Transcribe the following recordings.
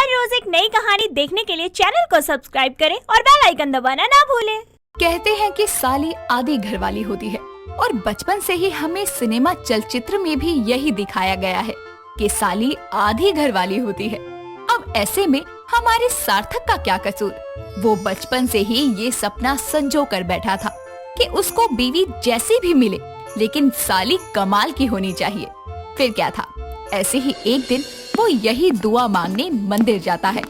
हर रोज एक नई कहानी देखने के लिए चैनल को सब्सक्राइब करें और बेल आइकन दबाना ना भूलें। कहते हैं कि साली आधी घरवाली होती है और बचपन से ही हमें सिनेमा चलचित्र में भी यही दिखाया गया है कि साली आधी घरवाली होती है। अब ऐसे में हमारे सार्थक का क्या कसूर? वो बचपन से ही ये सपना संजो कर बैठा था कि उसको बीवी जैसी भी मिले लेकिन साली कमाल की होनी चाहिए। फिर क्या था, ऐसे ही एक दिन वो यही दुआ मांगने मंदिर जाता है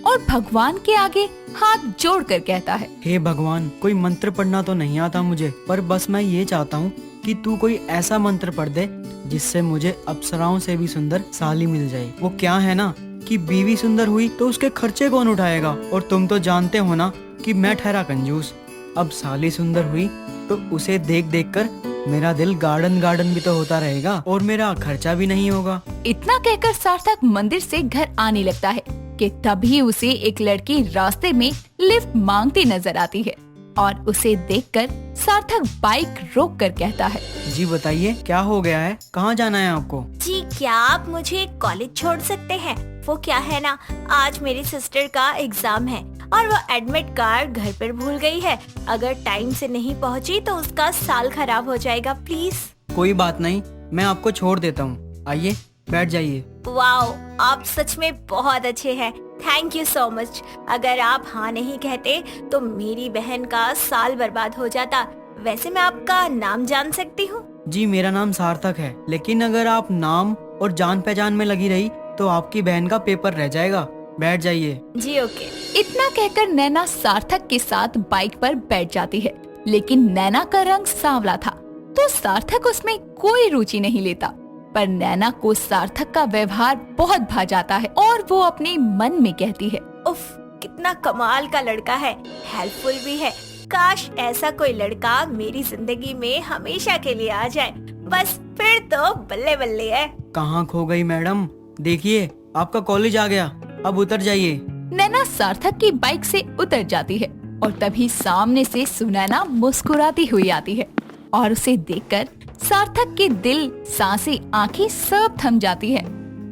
और भगवान के आगे हाथ जोड़कर कहता है, हे भगवान, कोई मंत्र पढ़ना तो नहीं आता मुझे, पर बस मैं ये चाहता हूँ कि तू कोई ऐसा मंत्र पढ़ दे जिससे मुझे अप्सराओं से भी सुंदर साली मिल जाए। वो क्या है ना कि बीवी सुंदर हुई तो उसके खर्चे कौन उठाएगा, और तुम तो जानते हो ना कि मैं ठहरा कंजूस। अब साली सुंदर हुई तो उसे देख देख कर मेरा दिल गार्डन गार्डन भी तो होता रहेगा और मेरा खर्चा भी नहीं होगा। इतना कहकर सार्थक मंदिर से घर आने लगता है कि तभी उसे एक लड़की रास्ते में लिफ्ट मांगती नजर आती है और उसे देखकर सार्थक बाइक रोक कर कहता है, जी बताइए, क्या हो गया है, कहाँ जाना है आपको? जी क्या आप मुझे कॉलेज छोड़ सकते हैं? वो क्या है ना, आज मेरी सिस्टर का एग्जाम है और वो एडमिट कार्ड घर पर भूल गई है। अगर टाइम से नहीं पहुंची तो उसका साल खराब हो जाएगा। प्लीज। कोई बात नहीं, मैं आपको छोड़ देता हूँ, आइए बैठ जाइए। वाओ, आप सच में बहुत अच्छे हैं। Thank you so much. अगर आप हाँ नहीं कहते तो मेरी बहन का साल बर्बाद हो जाता। वैसे मैं आपका नाम जान सकती हूँ? जी मेरा नाम सार्थक है, लेकिन अगर आप नाम और जान पहचान में लगी रही तो आपकी बहन का पेपर रह जाएगा। बैठ जाइए। जी ओके। इतना कहकर नैना सार्थक के साथ बाइक पर बैठ जाती है, लेकिन नैना का रंग सांवला था तो सार्थक उसमें कोई रुचि नहीं लेता। पर नैना को सार्थक का व्यवहार बहुत भा जाता है और वो अपने मन में कहती है, उफ, कितना कमाल का लड़का है, हेल्पफुल भी है। काश ऐसा कोई लड़का मेरी जिंदगी में हमेशा के लिए आ जाए, बस फिर तो बल्ले बल्ले है। कहाँ खो गई मैडम? देखिए आपका कॉलेज आ गया, अब उतर जाइए। नैना सार्थक की बाइक से उतर जाती है और तभी सामने से सुनैना मुस्कुराती हुई आती है और उसे देखकर सार्थक के दिल, सांसें, आंखें सब थम जाती है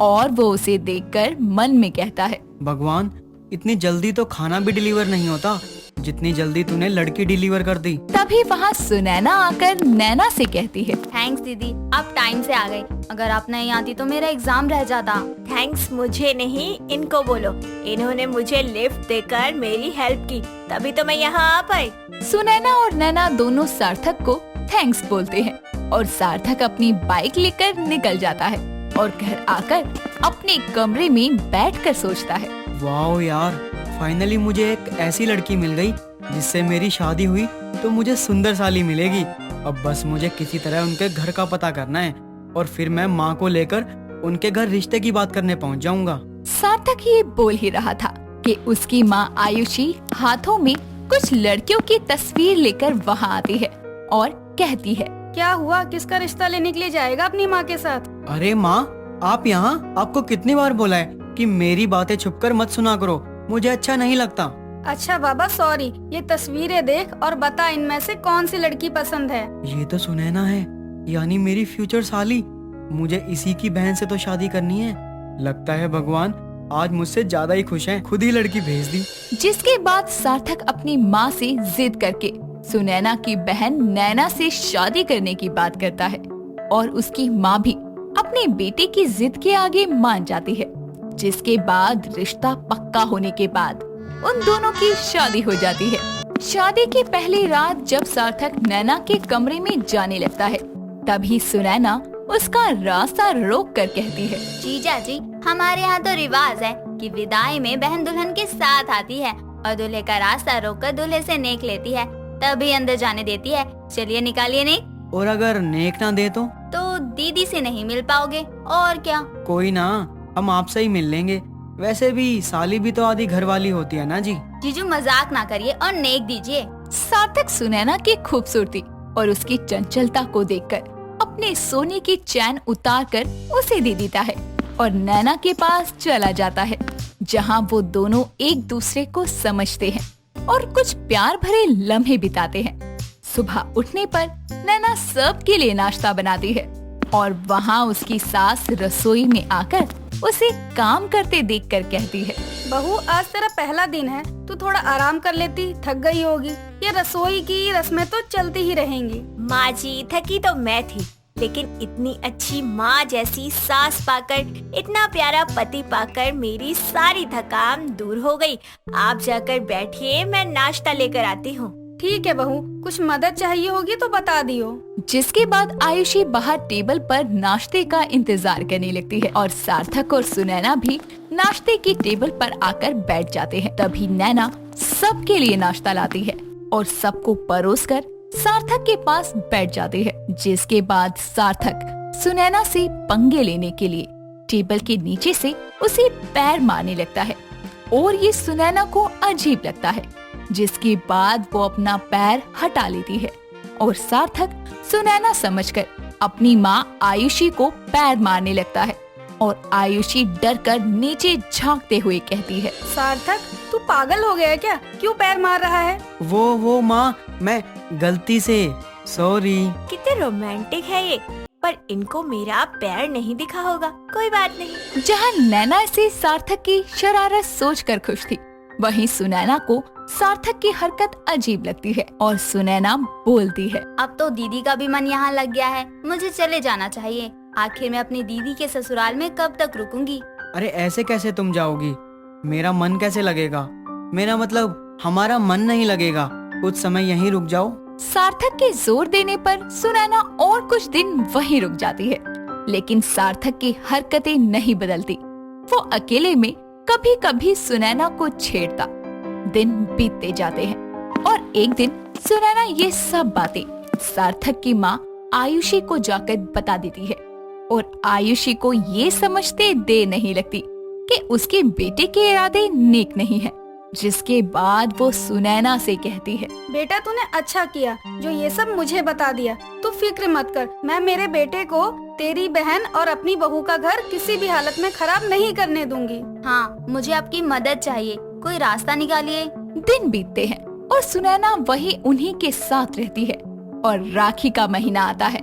और वो उसे देखकर मन में कहता है, भगवान, इतनी जल्दी तो खाना भी डिलीवर नहीं होता जितनी जल्दी तूने लड़की डिलीवर कर दी। तभी वहाँ सुनैना आकर नैना से कहती है, थैंक्स दीदी, आप टाइम से आ गई। अगर आप नहीं आती तो मेरा एग्जाम रह जाता। थैंक्स मुझे नहीं, इनको बोलो। इन्होंने मुझे लिफ्ट देकर मेरी हेल्प की, तभी तो मैं यहाँ आ पाई। सुनैना और नैना दोनों सार्थक को थैंक्स बोलते हैं और सार्थक अपनी बाइक लेकर निकल जाता है और घर आकर अपने कमरे में बैठकर सोचता है, वाओ यार, फाइनली मुझे एक ऐसी लड़की मिल गई जिससे मेरी शादी हुई तो मुझे सुंदर साली मिलेगी। अब बस मुझे किसी तरह उनके घर का पता करना है और फिर मैं माँ को लेकर उनके घर रिश्ते की बात करने पहुँच जाऊंगा। सार्थक ये बोल ही रहा था कि उसकी माँ आयुषी हाथों में कुछ लड़कियों की तस्वीर लेकर वहाँ आती है और कहती है, क्या हुआ, किसका रिश्ता लेने के लिए जाएगा अपनी माँ के साथ? अरे माँ, आप यहाँ? आपको कितनी बार बोला है कि मेरी बातें छुपकर मत सुना करो, मुझे अच्छा नहीं लगता। अच्छा बाबा सॉरी, ये तस्वीरें देख और बता इनमें से कौन सी लड़की पसंद है। ये तो सुनैना है, यानी मेरी फ्यूचर साली। मुझे इसी की बहन से तो शादी करनी है। लगता है भगवान आज मुझसे ज्यादा ही खुश हैं, खुद ही लड़की भेज दी। जिसके बाद सार्थक अपनी माँ से जिद करके सुनैना की बहन नैना से शादी करने की बात करता है और उसकी माँ भी अपने बेटे की जिद के आगे मान जाती है। जिसके बाद रिश्ता पक्का होने के बाद उन दोनों की शादी हो जाती है। शादी की पहली रात जब सार्थक नैना के कमरे में जाने लगता है तभी सुनैना उसका रास्ता रोक कर कहती है, जीजा जी, हमारे यहाँ तो रिवाज है कि विदाई में बहन दुल्हन के साथ आती है और दूल्हे का रास्ता रोककर दूल्हे से नेक लेती है, तभी अंदर जाने देती है। चलिए निकालिए नेक। और अगर नेक ना दे तो दीदी से नहीं मिल पाओगे और क्या। कोई ना, हम आपसे ही मिल लेंगे। वैसे भी साली भी तो आधी घरवाली होती है ना जी। जीजू मजाक ना करिए और नेक दीजिए। सार्थक सुनैना की खूबसूरती और उसकी चंचलता को देखकर अपने सोने की चैन उतार कर उसे दे देता है और नैना के पास चला जाता है, जहां वो दोनों एक दूसरे को समझते हैं और कुछ प्यार भरे लम्हे बिताते हैं। सुबह उठने पर नैना सबके लिए नाश्ता बनाती है और वहाँ उसकी सास रसोई में आकर उसे काम करते देखकर कहती है। बहू, आज तेरा पहला दिन है, तू थोड़ा आराम कर लेती, थक गई होगी। ये रसोई की रस्में तो चलती ही रहेंगी। माँ जी, थकी तो मैं थी, लेकिन इतनी अच्छी माँ जैसी सास पाकर, इतना प्यारा पति पाकर मेरी सारी थकान दूर हो गई। आप जाकर बैठिए, मैं नाश्ता लेकर आती हूँ। ठीक है बहू, कुछ मदद चाहिए होगी तो बता दियो। जिसके बाद आयुषी बाहर टेबल पर नाश्ते का इंतजार करने लगती है और सार्थक और सुनैना भी नाश्ते की टेबल पर आकर बैठ जाते हैं। तभी नैना सबके लिए नाश्ता लाती है और सबको परोसकर सार्थक के पास बैठ जाते हैं। जिसके बाद सार्थक सुनैना से पंगे लेने के लिए टेबल के नीचे से उसे पैर मारने लगता है और ये सुनैना को अजीब लगता है। जिसके बाद वो अपना पैर हटा लेती है और सार्थक सुनैना समझकर अपनी माँ आयुषी को पैर मारने लगता है और आयुषी डर कर नीचे झांकते हुए कहती है। सार्थक, तू पागल हो गया है क्या? क्यों पैर मार रहा है? वो माँ, मैं गलती से, सॉरी। कितने रोमांटिक है ये, पर इनको मेरा पैर नहीं दिखा होगा। कोई बात नहीं। जहाँ नैना से सार्थक की शरारत सोचकर खुश थी, वहीं सुनैना को सार्थक की हरकत अजीब लगती है और सुनैना बोलती है। अब तो दीदी का भी मन यहाँ लग गया है, मुझे चले जाना चाहिए। आखिर मैं अपनी दीदी के ससुराल में कब तक रुकूंगी? अरे ऐसे कैसे तुम जाओगी? मेरा मन कैसे लगेगा? मेरा मतलब हमारा मन नहीं लगेगा। कुछ समय यहीं रुक जाओ। सार्थक के जोर देने पर सुनैना और कुछ दिन वहीं रुक जाती है, लेकिन सार्थक की हरकतें नहीं बदलती। वो अकेले में कभी कभी सुनैना को छेड़ता। दिन बीतते जाते हैं और एक दिन सुनैना ये सब बातें सार्थक की माँ आयुषी को जाकर बता देती है और आयुषी को ये समझते देर नहीं लगती कि उसके बेटे के इरादे नेक नहीं है। जिसके बाद वो सुनैना से कहती है। बेटा, तूने अच्छा किया जो ये सब मुझे बता दिया। तू फिक्र मत कर, मैं मेरे बेटे को तेरी बहन और अपनी बहू का घर किसी भी हालत में खराब नहीं करने दूंगी। हाँ, मुझे आपकी मदद चाहिए, कोई रास्ता निकालिए। दिन बीतते हैं और सुनैना वही उन्हीं के साथ रहती है और राखी का महीना आता है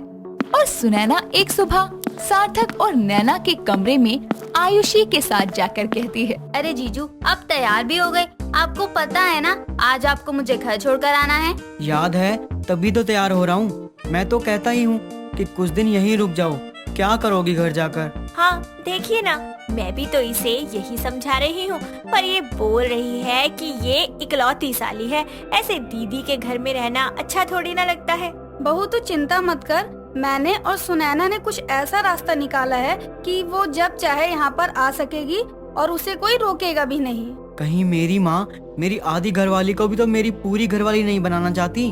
और सुनैना एक सुबह सार्थक और नैना के कमरे में आयुषी के साथ जाकर कहती है। अरे जीजू, अब तैयार भी हो गए। आपको पता है ना, आज आपको मुझे घर छोड़कर आना है। याद है, तभी तो तैयार हो रहा हूँ। मैं तो कहता ही हूँ कि कुछ दिन यहीं रुक जाओ। क्या करोगी घर जाकर? हाँ, देखिए ना, मैं भी तो इसे यही समझा रही हूँ, पर ये बोल रही है कि ये इकलौती साली है, ऐसे दीदी के घर में रहना अच्छा थोड़ी ना लगता है। बहू, तू चिंता मत कर, मैंने और सुनैना ने कुछ ऐसा रास्ता निकाला है कि वो जब चाहे यहाँ पर आ सकेगी और उसे कोई रोकेगा भी नहीं। कहीं मेरी माँ मेरी आधी घरवाली को भी तो मेरी पूरी घरवाली नहीं बनाना चाहती?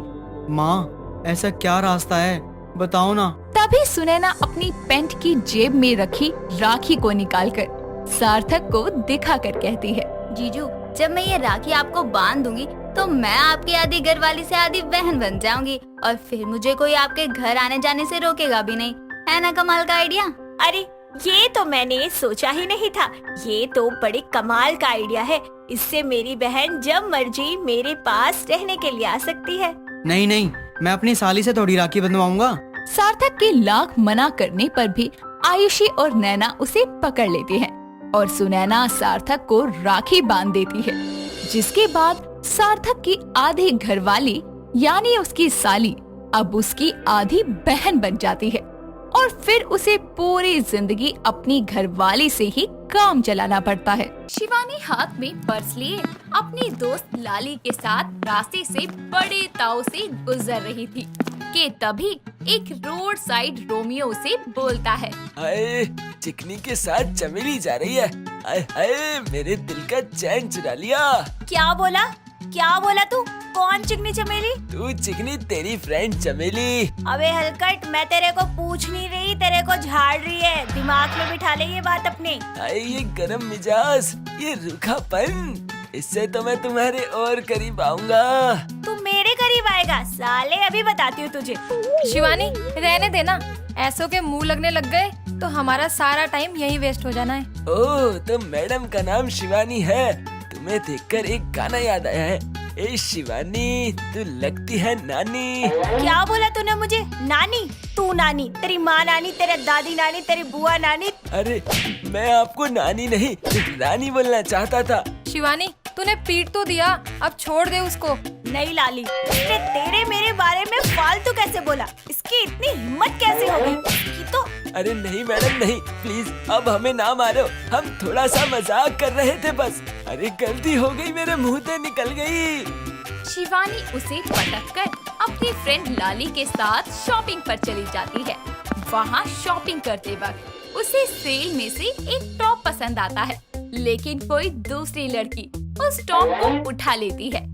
माँ, ऐसा क्या रास्ता है, बताओ ना। तभी सुनैना अपनी पैंट की जेब में रखी राखी को निकालकर सार्थक को दिखाकर कहती है। जीजू, जब मैं ये राखी आपको बांध दूंगी तो मैं आपकी आधी घरवाली से आधी बहन बन जाऊंगी और फिर मुझे कोई आपके घर आने जाने से रोकेगा भी नहीं। है ना कमाल का आइडिया? अरे ये तो मैंने सोचा ही नहीं था। ये तो बड़े कमाल का आइडिया है। इससे मेरी बहन जब मर्जी मेरे पास रहने के लिए आ सकती है। नहीं नहीं, मैं अपनी साली से थोड़ी राखी बंधवाऊंगा। सार्थक के लाख मना करने पर भी आयुषी और नैना उसे पकड़ लेती हैं और सुनैना सार्थक को राखी बांध देती है। जिसके बाद सार्थक की आधी घरवाली यानी उसकी साली अब उसकी आधी बहन बन जाती है और फिर उसे पूरी जिंदगी अपनी घरवाली से ही काम चलाना पड़ता है। शिवानी हाथ में पर्स लिए अपनी दोस्त लाली के साथ रास्ते से बड़े ताव से गुजर रही थी कि तभी एक रोड साइड रोमियो उसे बोलता है। हाय, चिकनी के साथ चमेली जा रही है। हाय हाय, मेरे दिल का चैन चुरा लिया। क्या बोला? क्या बोला तू? कौन चिकनी चमेली? तू चिकनी, तेरी फ्रेंड चमेली। अबे हलकट, मैं तेरे को पूछ नहीं रही, तेरे को झाड़ रही है। दिमाग में बिठा ले ये बात अपने। हाय, ये गरम मिजाज, ये रूखापन, इससे तो मैं तुम्हारे और करीब आऊंगा। तू मेरे करीब आएगा साले, अभी बताती हूँ तुझे। शिवानी, रहने देना, ऐसों के मुंह लगने लग गए तो हमारा सारा टाइम यही वेस्ट हो जाना है। ओह, तो मैडम का नाम शिवानी है। तुम्हें देखकर एक गाना याद आया है। ए शिवानी, तू लगती है नानी। क्या बोला तूने मुझे? नानी? तू नानी, तेरी माँ नानी, तेरे दादी नानी, तेरी बुआ नानी। अरे मैं आपको नानी नहीं रानी बोलना चाहता था। शिवानी, तूने पीट तो दिया, अब छोड़ दे उसको। नहीं लाली, उसने तेरे मेरे बारे में फालतू कैसे बोला? इसकी इतनी हिम्मत कैसे हो गई? इसकी तो अरे नहीं मैडम नहीं, प्लीज अब हमें ना मारो, हम थोड़ा सा मजाक कर रहे थे बस। अरे गलती हो गई, मेरे मुंह से निकल गई। शिवानी उसे पटक कर अपनी फ्रेंड लाली के साथ शॉपिंग पर चली जाती है। वहाँ शॉपिंग करते वक्त उसे सेल में से एक टॉप पसंद आता है, लेकिन कोई दूसरी लड़की उस टॉप को उठा लेती है।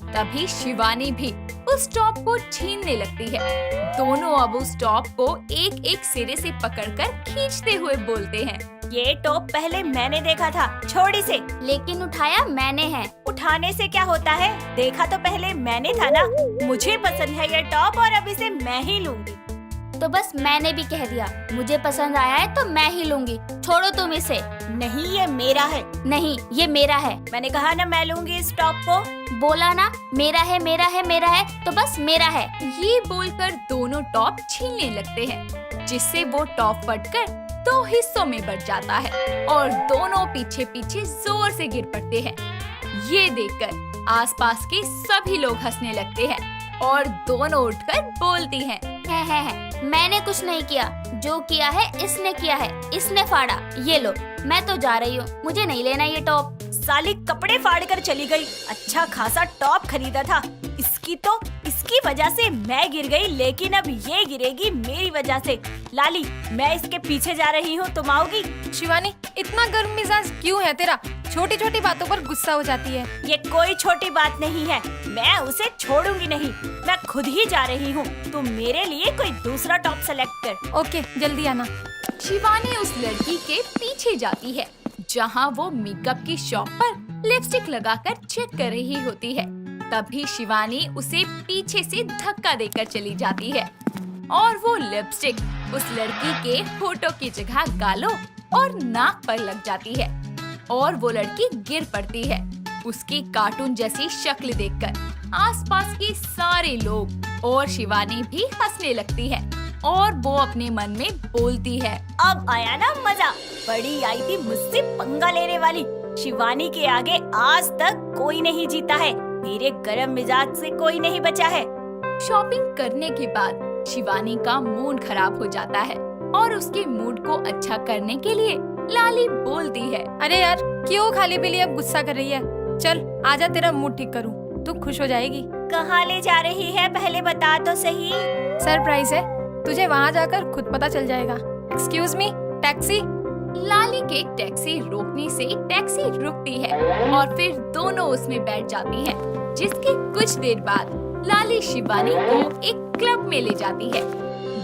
तभी शिवानी भी उस टॉप को छीनने लगती है। दोनों अब उस टॉप को एक एक सिरे से पकड़कर खींचते हुए बोलते हैं, ये टॉप पहले मैंने देखा था, छोड़ इसे। लेकिन उठाया मैंने है। उठाने से क्या होता है? देखा तो पहले मैंने था ना। मुझे पसंद है ये टॉप और अब इसे मैं ही लूंगी। तो बस मैंने भी कह दिया, मुझे पसंद आया है तो मैं ही लूंगी, छोड़ो तुम इसे। नहीं, ये मेरा है। नहीं, ये मेरा है। मैंने कहा ना मैं लूंगी इस टॉप को। बोला ना, मेरा है मेरा है मेरा है, तो बस मेरा है। ये बोलकर दोनों टॉप छीनने लगते हैं, जिससे वो टॉप फटकर दो हिस्सों में बट जाता है और दोनों पीछे पीछे जोर से गिर पड़ते हैं। ये देखकर आसपास के सभी लोग हंसने लगते हैं और दोनों उठकर बोलती हैं, है। मैंने कुछ नहीं किया, जो किया है इसने किया है, इसने फाड़ा। ये लो, मैं तो जा रही हूँ, मुझे नहीं लेना ये टॉप। साली कपड़े फाड़ कर चली गई। अच्छा खासा टॉप खरीदा था, इसकी वजह से मैं गिर गई, लेकिन अब ये गिरेगी मेरी वजह से। लाली, मैं इसके पीछे जा रही हूँ, तुम आओगी? शिवानी, इतना गर्म मिजाज क्यों है तेरा? छोटी छोटी बातों पर गुस्सा हो जाती है। ये कोई छोटी बात नहीं है, मैं उसे छोड़ूंगी नहीं। मैं खुद ही जा रही हूँ, तुम मेरे लिए कोई दूसरा टॉप सेलेक्ट कर। ओके, जल्दी आना। शिवानी उस लड़की के पीछे जाती है, जहाँ वो मेकअप की शॉप पर लिपस्टिक लगाकर चेक कर रही होती है। तभी शिवानी उसे पीछे से धक्का देकर चली जाती है और वो लिपस्टिक उस लड़की के होठों की जगह गालों और नाक पर लग जाती है और वो लड़की गिर पड़ती है। उसकी कार्टून जैसी शक्ल देखकर आसपास के सारे लोग और शिवानी भी हंसने लगती है और वो अपने मन में बोलती है, अब आया ना मजा। बड़ी आई थी मुझसे पंगा लेने वाली। शिवानी के आगे आज तक कोई नहीं जीता है, मेरे गरम मिजाज से कोई नहीं बचा है। शॉपिंग करने के बाद शिवानी का मूड खराब हो जाता है और उसके मूड को अच्छा करने के लिए लाली बोलती है, अरे यार, क्यों खाली पीली अब गुस्सा कर रही है? चल आजा, तेरा मूड ठीक करूँ, तू खुश हो जाएगी। कहाँ ले जा रही है पहले बता तो सही। सरप्राइज है, तुझे वहाँ जाकर खुद पता चल जाएगा। Excuse me, taxi. लाली के टैक्सी रोकने से टैक्सी रुकती है और फिर दोनों उसमें बैठ जाती हैं। जिसके कुछ देर बाद लाली शिवानी को एक क्लब में ले जाती है।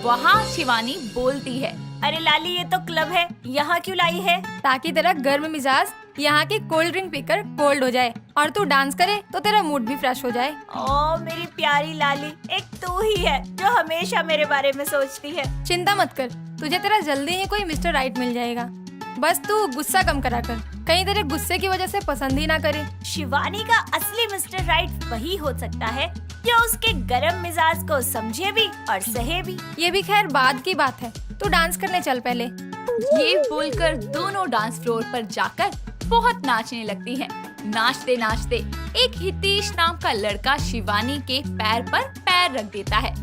वहाँ शिवानी बोलती है, अरे लाली, ये तो क्लब है, यहाँ क्यों लाई है? ताकि तेरा गर्म मिजाज यहाँ की कोल्ड ड्रिंक पीकर कोल्ड हो जाए और तू डांस करे तो तेरा मूड भी फ्रेश हो जाए। ओ मेरी प्यारी लाली, एक तू ही है जो हमेशा मेरे बारे में सोचती है। चिंता मत कर, तुझे तेरा जल्दी ही कोई मिस्टर राइट मिल जाएगा। बस तू गुस्सा कम करा कर, कहीं तेरे गुस्से की वजह से पसंद ही ना करे। शिवानी का असली मिस्टर राइट वही हो सकता है जो उसके गरम मिजाज को समझे भी और सहे भी। ये भी खैर बाद की बात है, तू डांस करने चल पहले। ये बोलकर दोनों डांस फ्लोर पर जाकर बहुत नाचने लगती हैं। नाचते नाचते एक हितेश नाम का लड़का शिवानी के पैर पर पैर रख देता है,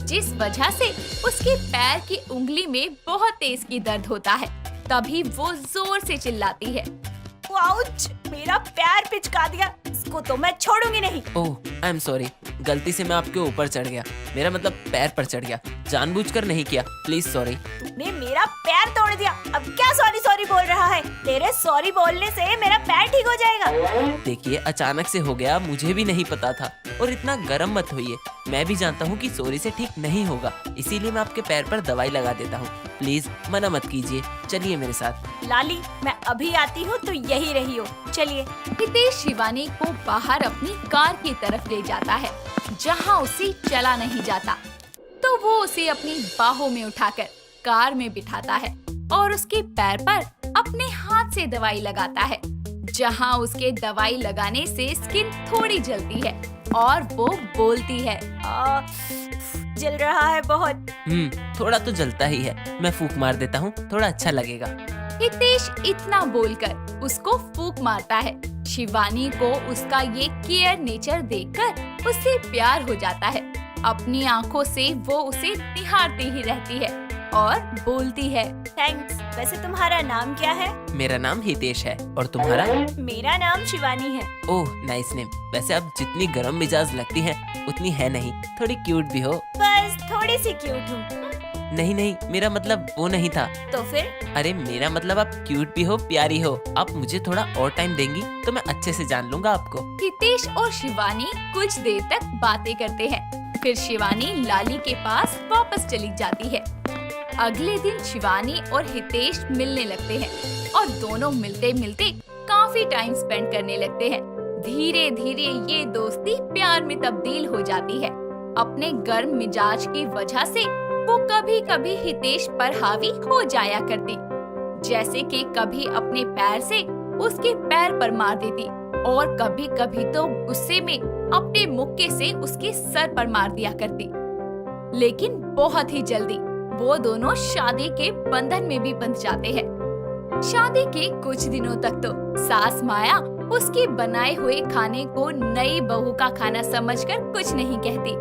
जिस वजह से उसके पैर की उंगली में बहुत तेज की दर्द होता है। तभी वो जोर से चिल्लाती है, आउच! मेरा पैर पिचका दिया, इसको तो मैं छोड़ूंगी नहीं। ओह, आई एम सॉरी, गलती से मैं आपके ऊपर चढ़ गया, मेरा मतलब पैर पर चढ़ गया, जानबूझकर नहीं किया, प्लीज सॉरी। तूने मेरा पैर तोड़ दिया, अब क्या सॉरी सॉरी बोल रहा है? तेरे सॉरी बोलने से मेरा पैर ठीक हो जाएगा। देखिए, अचानक से हो गया, मुझे भी नहीं पता था, और इतना गर्म मत होइए, मैं भी जानता हूँ कि सॉरी से ठीक नहीं होगा, इसीलिए मैं आपके पैर पर दवाई लगा देता हूँ, प्लीज मना मत कीजिए, चलिए मेरे साथ। लाली, मैं अभी आती हूँ, तो यही रही हो, चलिए। हितेश शिवानी को बाहर अपनी कार की तरफ ले जाता है, जहाँ उसे चला नहीं जाता। तो वो उसे अपनी बाहों में उठाकर कार में बिठाता है और उसके पैर पर अपने हाथ से दवाई लगाता है, जहाँ उसके दवाई लगाने से स्किन थोड़ी जलती है और वो बोलती है, जल रहा है बहुत। थोड़ा तो जलता ही है, मैं फूंक मार देता हूँ, थोड़ा अच्छा लगेगा। हितेश इतना बोलकर उसको फूंक मारता है। शिवानी को उसका ये केयर नेचर देखकर उससे प्यार हो जाता है। अपनी आंखों से वो उसे निहारती ही रहती है और बोलती है, थैंक्स। वैसे तुम्हारा नाम क्या है? मेरा नाम हितेश है, और तुम्हारा? मेरा नाम शिवानी है। Oh nice name. वैसे अब जितनी गरम मिजाज लगती हैं, उतनी है नहीं, थोड़ी क्यूट भी हो। बस थोड़ी सी क्यूट हूँ। नहीं, मेरा मतलब वो नहीं था। तो फिर? अरे मेरा मतलब आप क्यूट भी हो, प्यारी हो। आप मुझे थोड़ा और टाइम देंगी तो मैं अच्छे से जान लूंगा आपको। हितेश और शिवानी कुछ देर तक बातें करते हैं। फिर शिवानी लाली के पास वापस चली जाती है। अगले दिन शिवानी और हितेश मिलने लगते हैं और दोनों मिलते मिलते काफी टाइम स्पेंड करने लगते हैं। धीरे धीरे ये दोस्ती प्यार में तब्दील हो जाती है। अपने गर्म मिजाज की वजह से वो कभी कभी हितेश पर हावी हो जाया करती, जैसे कि कभी अपने पैर से उसके पैर पर मार देती और कभी कभी तो गुस्से में अपने मुक्के से उसके सर पर मार दिया करती। लेकिन बहुत ही जल्दी वो दोनों शादी के बंधन में भी बंध जाते हैं। शादी के कुछ दिनों तक तो सास माया उसके बनाए हुए खाने को नई बहू का खाना समझकर कुछ नहीं कहती,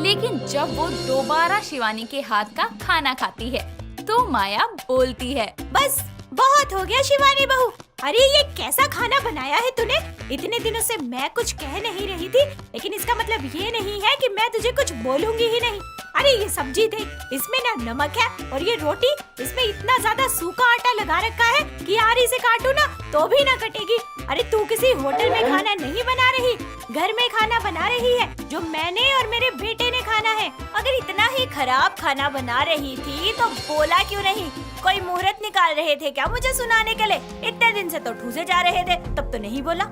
लेकिन जब वो दोबारा शिवानी के हाथ का खाना खाती है तो माया बोलती है, बस बहुत हो गया शिवानी बहू। अरे ये कैसा खाना बनाया है तूने? इतने दिनों से मैं कुछ कह नहीं रही थी, लेकिन इसका मतलब ये नहीं है कि मैं तुझे कुछ बोलूंगी ही नहीं। अरे ये सब्जी देख, इसमें ना नमक है, और ये रोटी, इसमें इतना ज्यादा सूखा आटा लगा रखा है कि आरी से काटू ना तो भी ना कटेगी। अरे तू किसी होटल में खाना नहीं बना रही, घर में खाना बना रही है, जो मैंने और मेरे बेटे ने खाना है। अगर इतना ही खराब खाना बना रही थी तो बोला क्यों नहीं? कोई मुहूर्त निकाल रहे थे क्या मुझे सुनाने के लिए? इतने दिन से तो ठूसे जा रहे थे, तब तो नहीं बोला।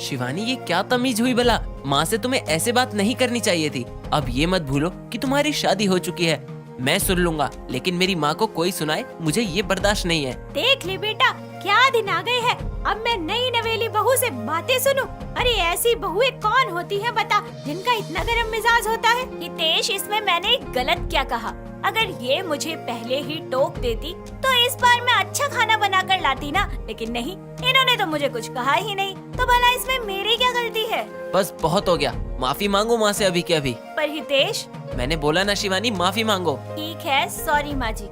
शिवानी ये क्या तमीज हुई भला? माँ से तुम्हें ऐसे बात नहीं करनी चाहिए थी। अब ये मत भूलो कि तुम्हारी शादी हो चुकी है। मैं सुन लूंगा, लेकिन मेरी माँ को कोई सुनाए मुझे ये बर्दाश्त नहीं है। देख ले बेटा, क्या दिन आ गए हैं। अब मैं नई नवेली बहू से बातें सुनूं? अरे ऐसी बहुएं कौन होती हैं बता, जिनका इतना गरम मिजाज होता है? हितेश, इसमें मैंने गलत क्या कहा? अगर ये मुझे पहले ही टोक देती तो इस बार मैं अच्छा खाना बनाकर लाती ना, लेकिन नहीं, इन्होंने तो मुझे कुछ कहा ही नहीं। तो भला इसमें मेरी क्या गलती है? बस बहुत हो गया, माफी मांगो माँ से अभी के अभी। पर हितेश, मैंने बोला ना शिवानी, माफी मांगो। ठीक है, सॉरी माँ जी।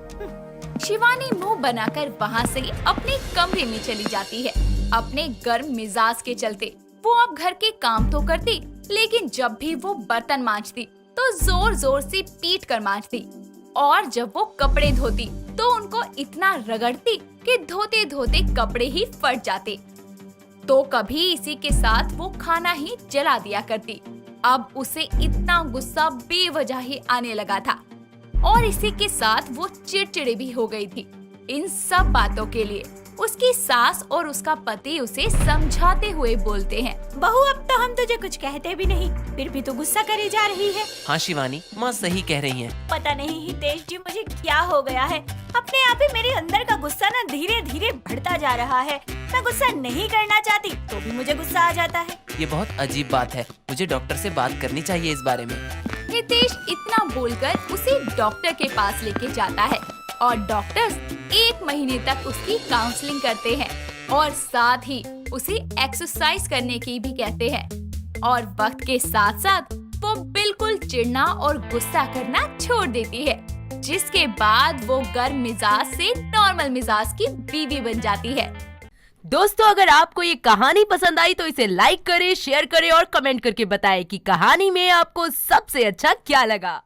शिवानी मुंह बनाकर वहाँ से अपने कमरे में चली जाती है। अपने गर्म मिजाज के चलते वो अब घर के काम तो करती, लेकिन जब भी वो बर्तन मांजती तो जोर जोर से पीट कर मांजती, और जब वो कपड़े धोती तो उनको इतना रगड़ती कि धोते धोते कपड़े ही फट जाते। तो कभी इसी के साथ वो खाना ही जला दिया करती। अब उसे इतना गुस्सा बेवजह ही आने लगा था और इसी के साथ वो चिड़चिड़ी भी हो गई थी। इन सब बातों के लिए उसकी सास और उसका पति उसे समझाते हुए बोलते हैं, बहू अब तो हम तुझे कुछ कहते भी नहीं, फिर भी तू गुस्सा करे जा रही है। हाँ शिवानी, माँ सही कह रही हैं। पता नहीं हितेश जी मुझे क्या हो गया है, अपने आप ही मेरे अंदर का गुस्सा ना धीरे धीरे बढ़ता जा रहा है। मैं गुस्सा नहीं करना चाहती तो भी मुझे गुस्सा आ जाता है। ये बहुत अजीब बात है, मुझे डॉक्टर से बात करनी चाहिए इस बारे में। हितेश इतना बोलकर उसे डॉक्टर के पास लेके जाता है और डॉक्टर्स 1 महीने तक उसकी काउंसलिंग करते हैं और साथ ही उसे एक्सरसाइज करने की भी कहते हैं। और वक्त के साथ साथ वो बिल्कुल चिढ़ना और गुस्सा करना छोड़ देती है, जिसके बाद वो गर्म मिजाज से नॉर्मल मिजाज की बीवी बन जाती है। दोस्तों, अगर आपको ये कहानी पसंद आई तो इसे लाइक करें, शेयर करें और कमेंट करके बताएं कि कहानी में आपको सबसे अच्छा क्या लगा।